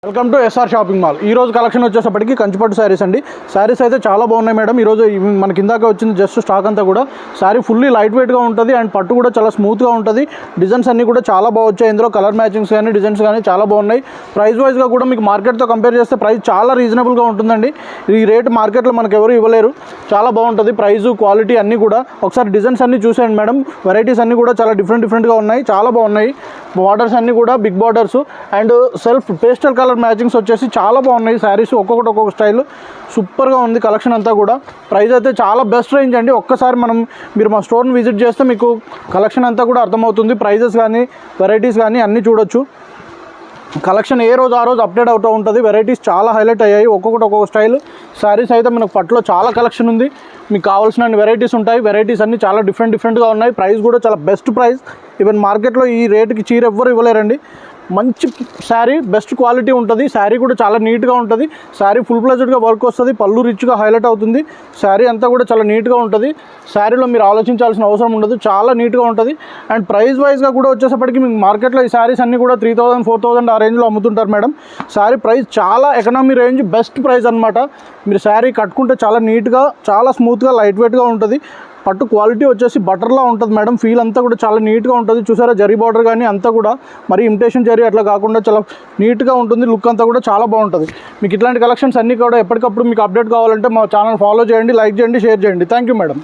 Welcome to SR shopping mall. ఈ రోజు collection వచ్చేసప్పటికి కంచిపట్టు శారీస్ అండి. శారీస్ అయితే చాలా బాగున్నాయి మేడం. ఈరోజు మనకి ఇందాక వచ్చింది జస్ట్ స్టాక్ అంతా కూడా. శారీ ఫుల్లీ లైట్ వెయిట్గా ఉంటుంది అండ్ పట్టు కూడా చాలా స్మూత్గా ఉంటుంది. డిజైన్స్ అన్నీ కూడా చాలా బాగా వచ్చాయి. ఇందులో కలర్ మ్యాచింగ్స్ కానీ డిజైన్స్ కానీ చాలా బాగున్నాయి. ప్రైస్ వైజ్గా కూడా మీకు మార్కెట్తో కంపేర్ చేస్తే ప్రైస్ చాలా రీజనబుల్గా ఉంటుందండి. ఈ రేట్ మార్కెట్లో మనకు ఎవరు ఇవ్వలేరు. చాలా బాగుంటుంది ప్రైజు క్వాలిటీ అన్నీ కూడా. ఒకసారి డిజైన్స్ అన్నీ చూసేయండి మేడం. వెరైటీస్ అన్నీ కూడా చాలా డిఫరెంట్గా ఉన్నాయి, చాలా బాగున్నాయి. బార్డర్స్ అన్నీ కూడా big borders and self pastel colour matchings వచ్చేసి చాలా బాగున్నాయి. శారీస్ ఒక్కొక్కటి ఒక్కొక్క స్టైల్ సూపర్గా ఉంది. కలెక్షన్ అంతా కూడా ప్రైస్ అయితే చాలా బెస్ట్ రేంజ్ అండి. ఒక్కసారి మీరు మా స్టోర్ని విజిట్ చేస్తే మీకు కలెక్షన్ అంతా కూడా అర్థమవుతుంది. ప్రైజెస్ కానీ వెరైటీస్ కానీ అన్నీ చూడొచ్చు. కలెక్షన్ ఏ రోజు ఆ రోజు అప్డేట్ అవుతూ ఉంటుంది. వెరైటీస్ చాలా హైలైట్ అయ్యాయి. ఒక్కొక్కటి ఒక్కొక్క స్టైల్. శారీస్ అయితే మనకు పట్టులో చాలా కలెక్షన్ ఉంది. మీకు కావాల్సిన వెరైటీస్ ఉంటాయి. వెరైటీస్ అన్నీ చాలా డిఫరెంట్గా ఉన్నాయి. ప్రైస్ కూడా చాలా బెస్ట్ ప్రైస్. ఈవెన్ మార్కెట్లో ఈ రేటుకి చీర ఎవ్వరు ఇవ్వలేరండి. మంచి శారీ, బెస్ట్ క్వాలిటీ ఉంటుంది. శారీ కూడా చాలా నీట్గా ఉంటుంది. శారీ ఫుల్ ప్లెజెడ్గా వర్క్ వస్తుంది. పళ్ళు రిచ్గా హైలైట్ అవుతుంది. శారీ అంతా కూడా చాలా నీట్గా ఉంటుంది. శారీలో మీరు ఆలోచించాల్సిన అవసరం ఉండదు. చాలా నీట్గా ఉంటుంది. అండ్ ప్రైస్ వైజ్గా కూడా వచ్చేసప్పటికి మీకు మార్కెట్లో ఈ శారీస్ అన్నీ కూడా 3000, 4000 ఆ రేంజ్లో అమ్ముతుంటారు మేడం. శారీ ప్రైస్ చాలా ఎకనామీ రేంజ్, బెస్ట్ ప్రైస్ అనమాట. మీరు శారీ కట్టుకుంటే చాలా నీట్గా, చాలా స్మూత్గా, లైట్ వెయిట్గా ఉంటుంది. పట్టు క్వాలిటీ వచ్చేసి బటర్లా ఉంటుంది మేడం. ఫీల్ అంతా కూడా చాలా నీట్గా ఉంటుంది. చూసారా జరీ బార్డర్ కానీ అంతా కూడా మరి ఇమిటేషన్ జరీ అట్లా కాకుండా చాలా నీట్గా ఉంటుంది. లుక్ అంతా కూడా చాలా బాగుంటుంది. మీకు ఇట్లాంటి కలెక్షన్స్ అన్నీ కూడా ఎప్పటికప్పుడు మీకు అప్డేట్ కావాలంటే మా ఛానల్ ఫాలో చేయండి, లైక్ చేయండి, షేర్ చేయండి. Thank you madam.